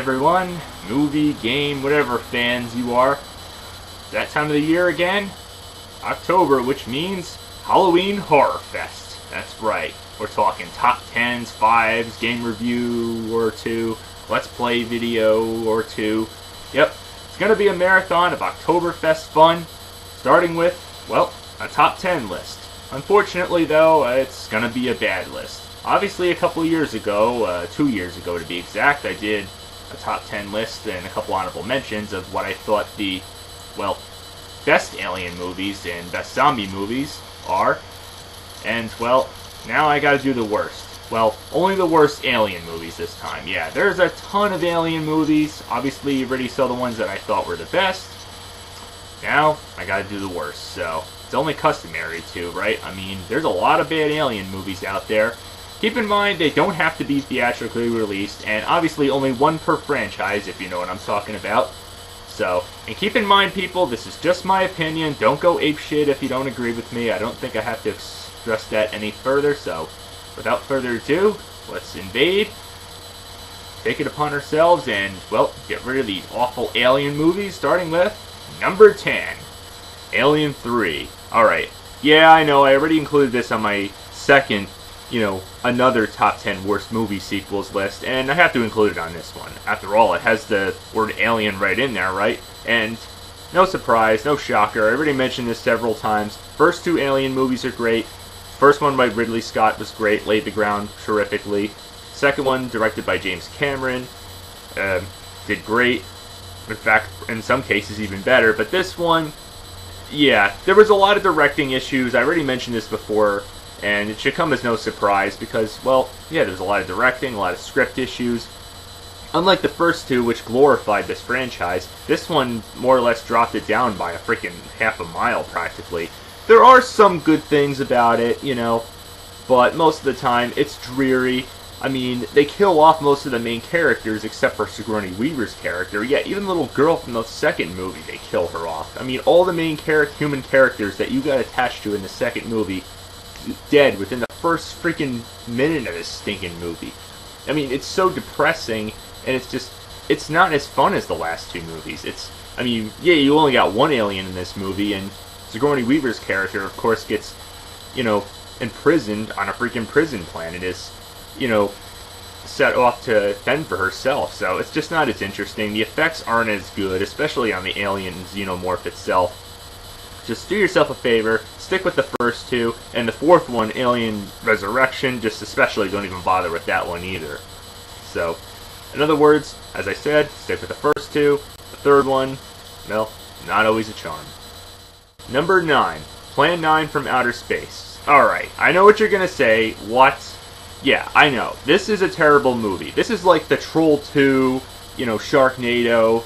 everyone, movie, game, whatever fans you are. It's that time of the year again, October, which means Halloween Horror Fest. That's right, we're talking top 10s, 5s, game review or two, let's play video or two. Yep, it's going to be a marathon of Oktoberfest fun, starting with, well, a top 10 list. Unfortunately though, it's going to be a bad list. Obviously, a couple years ago, 2 years ago to be exact, I did a top 10 list and a couple honorable mentions of what I thought the, well, best alien movies and best zombie movies are. And, well, now I gotta do the worst. Well, only the worst alien movies this time. Yeah, there's a ton of alien movies. Obviously, you already saw the ones that I thought were the best. Now, I gotta do the worst, so it's only customary to, right? I mean, there's a lot of bad alien movies out there. Keep in mind, they don't have to be theatrically released, and obviously only one per franchise, if you know what I'm talking about. So, and keep in mind, people, this is just my opinion. Don't go apeshit if you don't agree with me. I don't think I have to stress that any further, so without further ado, let's invade, take it upon ourselves, and, well, get rid of these awful alien movies, starting with number 10, Alien 3. Alright, yeah, I know, I already included this on my second, another top 10 worst movie sequels list, and I have to include it on this one. After all, it has the word alien right in there, right? And no surprise, no shocker, I already mentioned this several times. First two Alien movies are great. First one by Ridley Scott was great, laid the ground terrifically. Second one, directed by James Cameron, did great. In fact, in some cases even better, but this one, yeah, there was a lot of directing issues. I already mentioned this before, and it should come as no surprise because, well, yeah, there's a lot of directing, a lot of script issues. Unlike the first two, which glorified this franchise, this one more or less dropped it down by a freaking half a mile, practically. There are some good things about it, but most of the time, it's dreary. I mean, they kill off most of the main characters except for Sigourney Weaver's character. Yeah, even the little girl from the second movie, they kill her off. I mean, all the main human characters that you got attached to in the second movie dead within the first freaking minute of this stinking movie. I mean, it's so depressing, and it's not as fun as the last two movies. You only got one alien in this movie, and Sigourney Weaver's character, of course, gets, imprisoned on a freaking prison planet, is, set off to fend for herself, so it's just not as interesting. The effects aren't as good, especially on the alien xenomorph itself. Just do yourself a favor, stick with the first two, and the fourth one, Alien Resurrection, just especially don't even bother with that one either. So, in other words, as I said, stick with the first two. The third one, well, not always a charm. Number 9, Plan 9 from Outer Space. Alright, I know what you're gonna say. What? Yeah, I know. This is a terrible movie. This is like the Troll 2, Sharknado.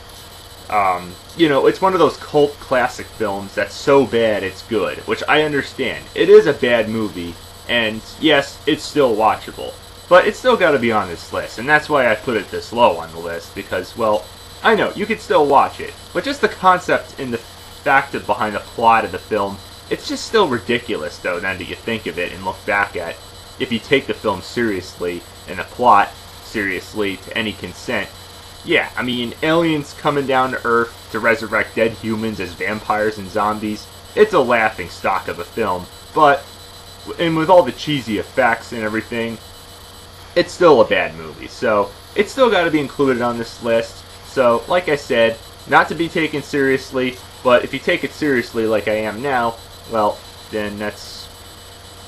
It's one of those cult classic films that's so bad it's good, which I understand. It is a bad movie, and yes, it's still watchable. But it's still gotta be on this list, and that's why I put it this low on the list, because, well, I know, you could still watch it, but just the concept and the fact behind the plot of the film, it's just still ridiculous, though, now that you think of it and look back at, if you take the film seriously, and the plot seriously to any consent. Yeah, I mean, aliens coming down to Earth to resurrect dead humans as vampires and zombies, it's a laughing stock of a film, but, and with all the cheesy effects and everything, it's still a bad movie, so it's still got to be included on this list. So, like I said, not to be taken seriously, but if you take it seriously like I am now, well, then that's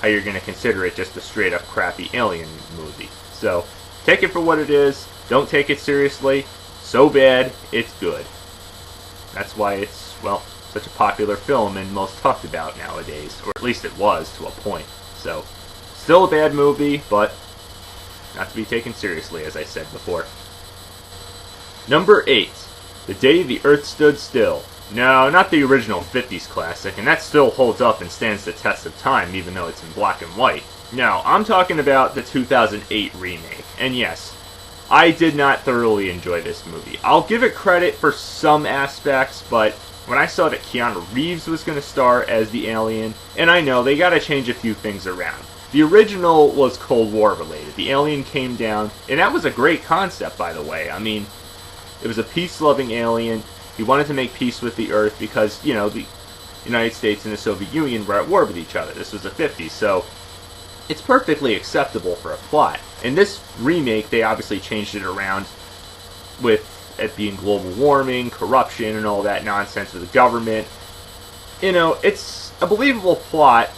how you're going to consider it, just a straight up crappy alien movie. So, take it for what it is. Don't take it seriously. So bad, it's good. That's why it's, well, such a popular film and most talked about nowadays. Or at least it was, to a point. So, still a bad movie, but not to be taken seriously, as I said before. Number 8. The Day the Earth Stood Still. No, not the original 50s classic, and that still holds up and stands the test of time, even though it's in black and white. No, I'm talking about the 2008 remake. And yes, I did not thoroughly enjoy this movie. I'll give it credit for some aspects, but when I saw that Keanu Reeves was going to star as the alien, and I know they got to change a few things around. The original was Cold War related. The alien came down, and that was a great concept, by the way. I mean, It was a peace-loving alien. He wanted to make peace with the Earth because, you know, the United States and the Soviet Union were at war with each other. This was the 50s, so it's perfectly acceptable for a plot. In this remake, they obviously changed it around with it being global warming, corruption, and all that nonsense with the government. You know, it's a believable plot,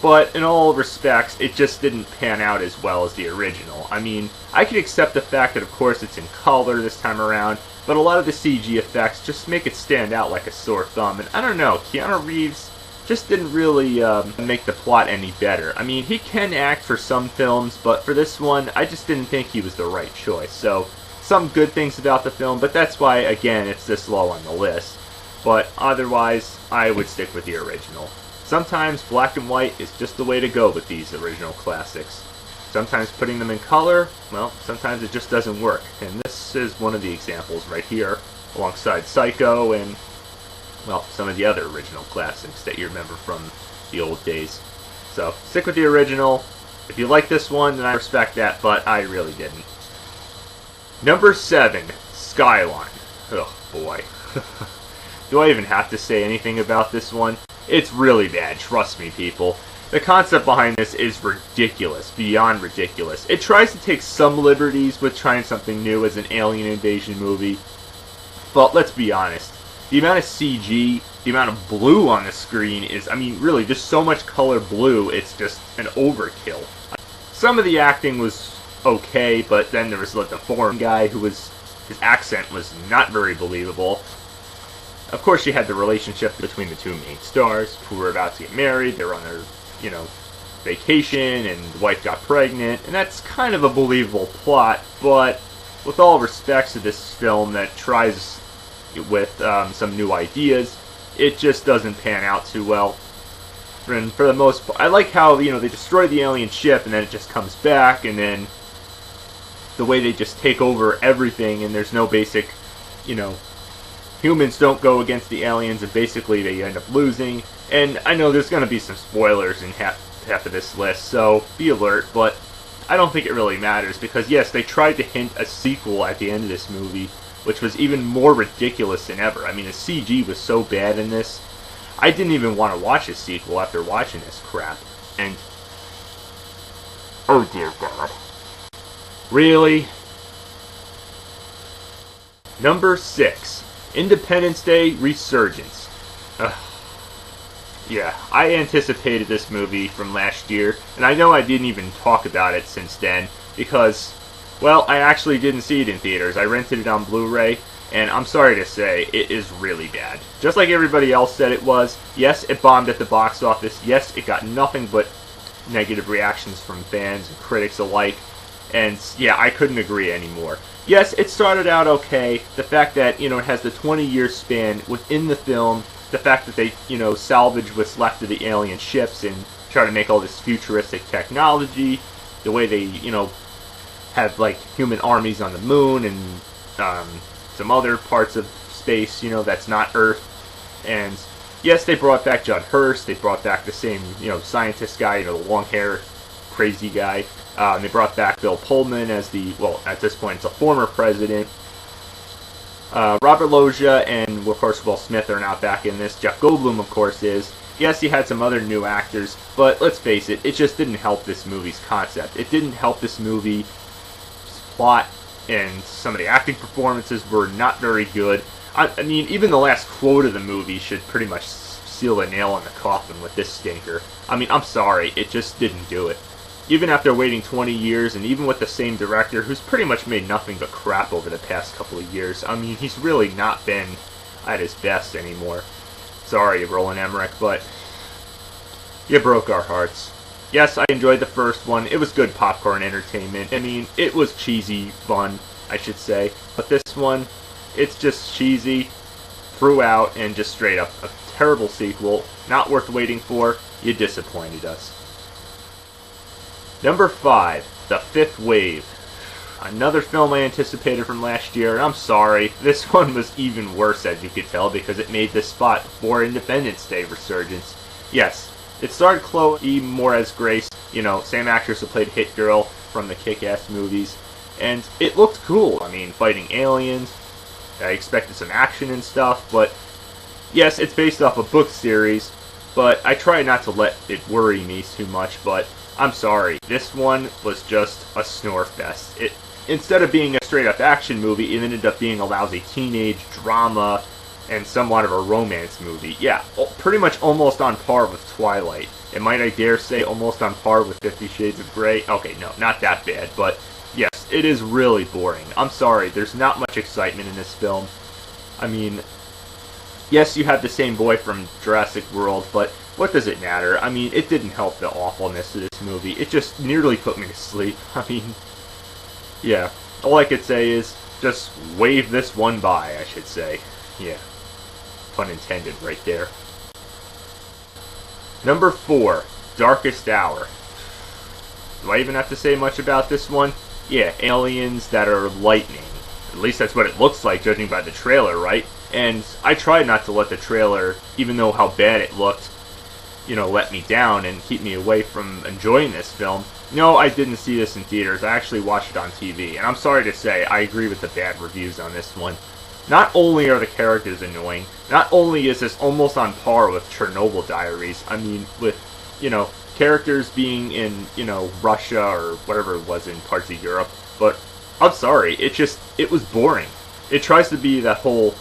but in all respects, it just didn't pan out as well as the original. I mean, I can accept the fact that, of course, it's in color this time around, but a lot of the CG effects just make it stand out like a sore thumb. And I don't know, Keanu Reeves just didn't really make the plot any better. I mean, he can act for some films, but for this one, I just didn't think he was the right choice. So, some good things about the film, but that's why, again, it's this low on the list. But otherwise, I would stick with the original. Sometimes black and white is just the way to go with these original classics. Sometimes putting them in color, well, sometimes it just doesn't work. And this is one of the examples right here, alongside Psycho and, well, some of the other original classics that you remember from the old days. So, stick with the original. If you like this one, then I respect that, but I really didn't. Number 7, Skyline. Oh, boy. Do I even have to say anything about this one? It's really bad, trust me, people. The concept behind this is ridiculous, beyond ridiculous. It tries to take some liberties with trying something new as an alien invasion movie, but let's be honest. The amount of CG, the amount of blue on the screen is, I mean, really, there's so much color blue, it's just an overkill. Some of the acting was okay, but then there was like the foreign guy his accent was not very believable. Of course, you had the relationship between the two main stars, who were about to get married. They were on their, you know, vacation, and the wife got pregnant, and that's kind of a believable plot, but with all respects to this film that tries with some new ideas, it just doesn't pan out too well. And for the most part, I like how, you know, they destroy the alien ship, and then it just comes back, and then the way they just take over everything, and there's no basic, you know, humans don't go against the aliens, and basically they end up losing. And I know there's going to be some spoilers in half of this list, so be alert, but I don't think it really matters, because yes, they tried to hint a sequel at the end of this movie, which was even more ridiculous than ever. I mean, the CG was so bad in this, I didn't even want to watch a sequel after watching this crap. And, oh dear God. Really? Number 6. Independence Day Resurgence. Yeah, I anticipated this movie from last year, and I know I didn't even talk about it since then, because, well, I actually didn't see it in theaters. I rented it on Blu-ray, and I'm sorry to say, it is really bad. Just like everybody else said it was, yes, it bombed at the box office, yes, it got nothing but negative reactions from fans and critics alike, and yeah, I couldn't agree anymore. Yes, it started out okay. The fact that, you know, it has the 20-year span within the film, the fact that they, you know, salvage what's left of the alien ships and try to make all this futuristic technology, the way they, you know, have, like, human armies on the moon and some other parts of space, you know, that's not Earth. And yes, they brought back Judd Hirsch, they brought back the same, you know, scientist guy, you know, the long hair, crazy guy. They brought back Bill Pullman as the, well, at this point, it's a former president. Robert Loggia and, of course, Will Smith are not back in this. Jeff Goldblum, of course, is. Yes, you had some other new actors, but let's face it, it just didn't help this movie's concept. It didn't help this movie's plot, and some of the acting performances were not very good. I mean, even the last quote of the movie should pretty much seal the nail in the coffin with this stinker. I mean, I'm sorry, it just didn't do it. Even after waiting 20 years, and even with the same director, who's pretty much made nothing but crap over the past couple of years, I mean, he's really not been at his best anymore. Sorry, Roland Emmerich, but you broke our hearts. Yes, I enjoyed the first one. It was good popcorn entertainment. I mean, it was cheesy fun, I should say. But this one, it's just cheesy throughout, and just straight up a terrible sequel. Not worth waiting for. You disappointed us. Number 5, The Fifth Wave. Another film I anticipated from last year, and I'm sorry, this one was even worse, as you could tell, because it made the spot for Independence Day Resurgence. Yes, it starred Chloe Moretz-Grace, you know, same actress who played Hit Girl from the Kick-Ass movies, and it looked cool. I mean, fighting aliens, I expected some action and stuff, but yes, it's based off a book series, but I try not to let it worry me too much, but I'm sorry, this one was just a snore fest. Instead of being a straight-up action movie, it ended up being a lousy teenage drama and somewhat of a romance movie. Yeah, pretty much almost on par with Twilight. And might I dare say almost on par with 50 Shades of Grey? Okay, no, not that bad, but yes, it is really boring. I'm sorry, there's not much excitement in this film. I mean, yes, you have the same boy from Jurassic World, but what does it matter? I mean, it didn't help the awfulness of this movie. It just nearly put me to sleep. I mean, yeah, all I could say is just wave this one by, I should say. Yeah, pun intended right there. Number 4, Darkest Hour. Do I even have to say much about this one? Yeah, aliens that are lightning. At least that's what it looks like, judging by the trailer, right? And I tried not to let the trailer, even though how bad it looked, let me down and keep me away from enjoying this film. No, I didn't see this in theaters. I actually watched it on TV. And I'm sorry to say, I agree with the bad reviews on this one. Not only are the characters annoying, not only is this almost on par with Chernobyl Diaries, I mean, with, characters being in, Russia or whatever it was in parts of Europe, but I'm sorry, it was boring. It tries to be that whole,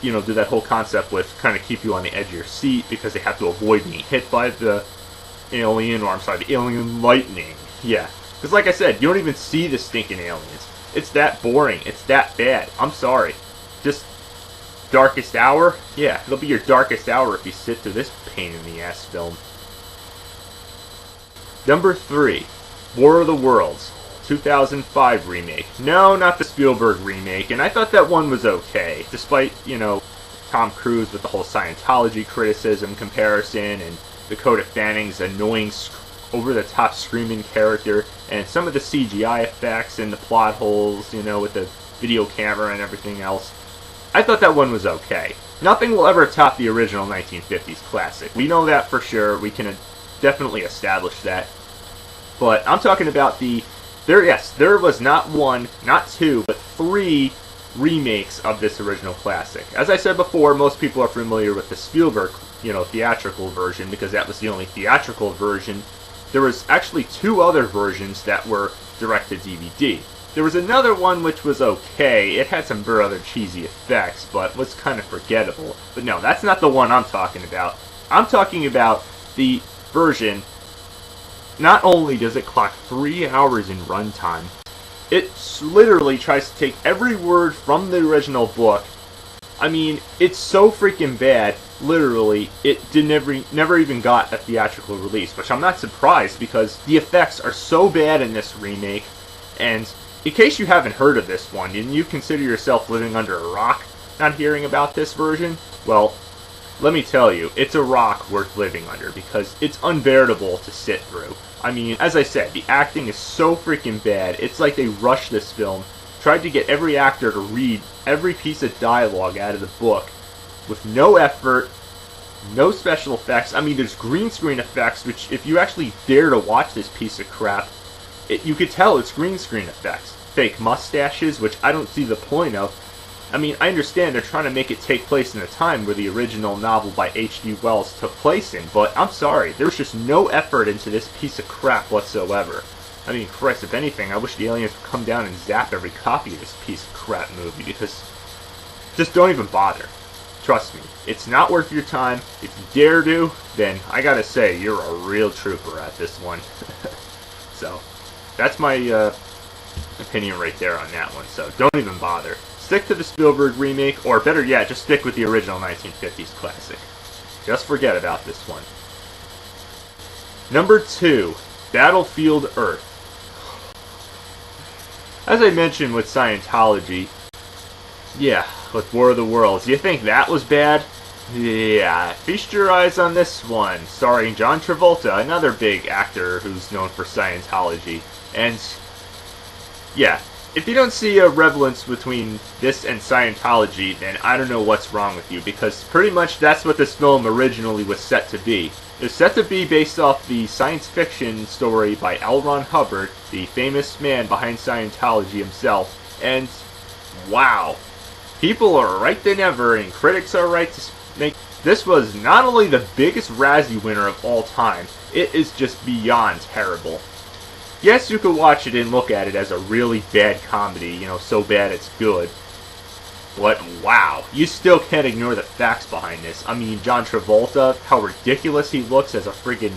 do that whole concept with kind of keep you on the edge of your seat because they have to avoid being hit by the alien, or the alien lightning. Yeah, because like I said, you don't even see the stinking aliens. It's that boring. It's that bad. I'm sorry. Just Darkest Hour? Yeah, it'll be your darkest hour if you sit through this pain-in-the-ass film. Number 3, War of the Worlds, 2005 remake. No, not the Spielberg remake, and I thought that one was okay, despite, Tom Cruise with the whole Scientology criticism comparison, and Dakota Fanning's annoying, over-the-top screaming character, and some of the CGI effects and the plot holes, with the video camera and everything else. I thought that one was okay. Nothing will ever top the original 1950s classic. We know that for sure. We can definitely establish that. But I'm talking about there was not one, not two, but 3 remakes of this original classic. As I said before, most people are familiar with the Spielberg, theatrical version because that was the only theatrical version. There was actually 2 other versions that were direct to DVD. There was another one which was okay. It had some rather cheesy effects, but was kind of forgettable. But no, that's not the one I'm talking about. I'm talking about the version. Not only does it clock 3 hours in runtime, it literally tries to take every word from the original book. I mean, it's so freaking bad, literally, it never even got a theatrical release, which I'm not surprised because the effects are so bad in this remake. And in case you haven't heard of this one, and you consider yourself living under a rock, not hearing about this version, well, let me tell you, it's a rock worth living under because it's unbearable to sit through. I mean, as I said, the acting is so freaking bad. It's like they rushed this film, tried to get every actor to read every piece of dialogue out of the book with no effort, no special effects. I mean, there's green screen effects, which if you actually dare to watch this piece of crap, you could tell it's green screen effects. Fake mustaches, which I don't see the point of. I mean, I understand they're trying to make it take place in a time where the original novel by H.G. Wells took place in, but I'm sorry, there's just no effort into this piece of crap whatsoever. I mean, Christ, if anything, I wish the aliens would come down and zap every copy of this piece of crap movie, because just don't even bother. Trust me, it's not worth your time. If you dare to, then I gotta say, you're a real trooper at this one. So, that's my opinion right there on that one, so don't even bother. Stick to the Spielberg remake, or better yet, just stick with the original 1950s classic. Just forget about this one. Number 2, Battlefield Earth. As I mentioned with Scientology, yeah, with War of the Worlds, you think that was bad? Yeah, feast your eyes on this one, starring John Travolta, another big actor who's known for Scientology. And yeah, if you don't see a relevance between this and Scientology, then I don't know what's wrong with you, because pretty much that's what this film originally was set to be. It was set to be based off the science fiction story by L. Ron Hubbard, the famous man behind Scientology himself, and wow. People are right than ever, and critics are right to make this was not only the biggest Razzie winner of all time, it is just beyond terrible. Yes, you could watch it and look at it as a really bad comedy, you know, so bad it's good. But wow, you still can't ignore the facts behind this. I mean, John Travolta, how ridiculous he looks as a friggin'...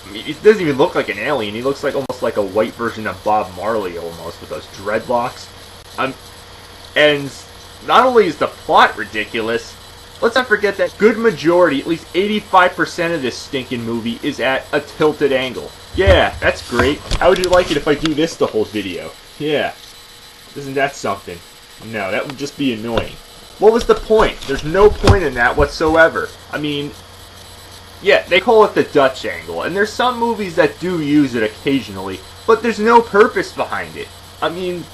I mean, he doesn't even look like an alien. He looks like almost like a white version of Bob Marley almost, with those dreadlocks. And not only is the plot ridiculous, let's not forget that good majority, at least 85% of this stinking movie is at a tilted angle. Yeah, that's great. How would you like it if I do this the whole video? Yeah. Isn't that something? No, that would just be annoying. What was the point? There's no point in that whatsoever. I mean, yeah, they call it the Dutch angle, and there's some movies that do use it occasionally, but there's no purpose behind it. I mean,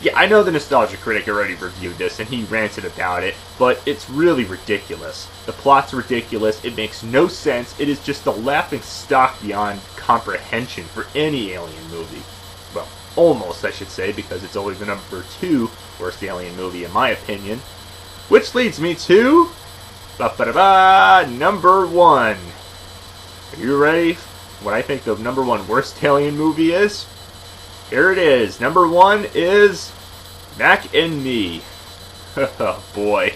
yeah, I know the Nostalgia Critic already reviewed this, and he ranted about it, but it's really ridiculous. The plot's ridiculous, it makes no sense, it is just a laughing stock beyond comprehension for any Alien movie. Well, almost, I should say, because it's only the number 2 worst Alien movie in my opinion. Which leads me to... number 1. Are you ready? What I think the number 1 worst Alien movie is? Here it is. Number 1 is Mac and Me. Oh boy.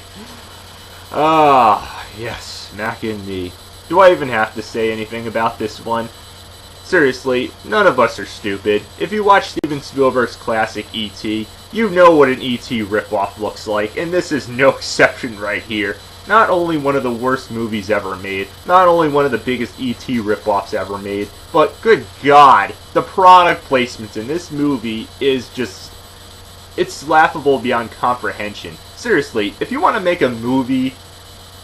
Ah, yes, Mac and Me. Do I even have to say anything about this one? Seriously, none of us are stupid. If you watch Steven Spielberg's classic E.T., you know what an E.T. ripoff looks like, and this is no exception right here. Not only one of the worst movies ever made, not only one of the biggest E.T. ripoffs ever made, but good God, the product placement in this movie is just... it's laughable beyond comprehension. Seriously, if you want to make a movie,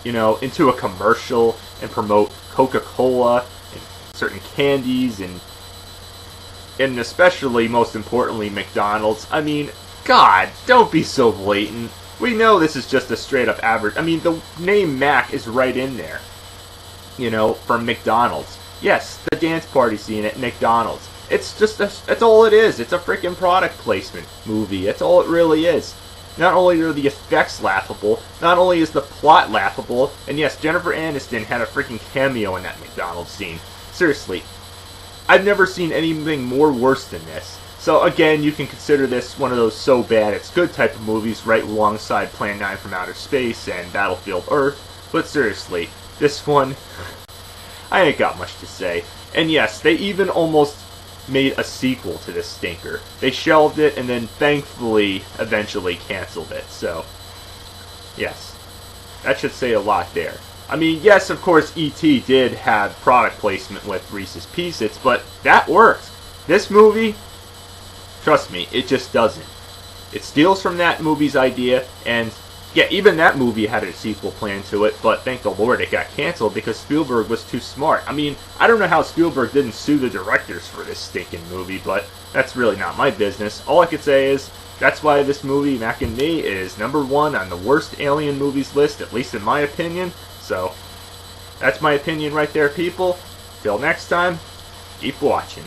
you know, into a commercial and promote Coca-Cola and certain candies and especially, most importantly, McDonald's, I mean, God, don't be so blatant. We know this is just a straight up average. I mean, the name Mac is right in there. You know, from McDonald's. Yes, the dance party scene at McDonald's. It's just, that's all it is. It's a freaking product placement movie. That's all it really is. Not only are the effects laughable, not only is the plot laughable, and yes, Jennifer Aniston had a freaking cameo in that McDonald's scene. Seriously, I've never seen anything more worse than this. So again, you can consider this one of those so bad it's good type of movies right alongside Plan 9 from Outer Space and Battlefield Earth. But seriously, this one, I ain't got much to say. And yes, they even almost made a sequel to this stinker. They shelved it and then thankfully eventually canceled it. So, yes, that should say a lot there. I mean, yes, of course, E.T. did have product placement with Reese's Pieces, but that worked. This movie... trust me, it just doesn't. It steals from that movie's idea, and yeah, even that movie had a sequel planned to it, but thank the Lord it got canceled because Spielberg was too smart. I mean, I don't know how Spielberg didn't sue the directors for this stinking movie, but that's really not my business. All I could say is, that's why this movie, Mac and Me, is number 1 on the worst Alien movies list, at least in my opinion. So, that's my opinion right there, people. Till next time, keep watching.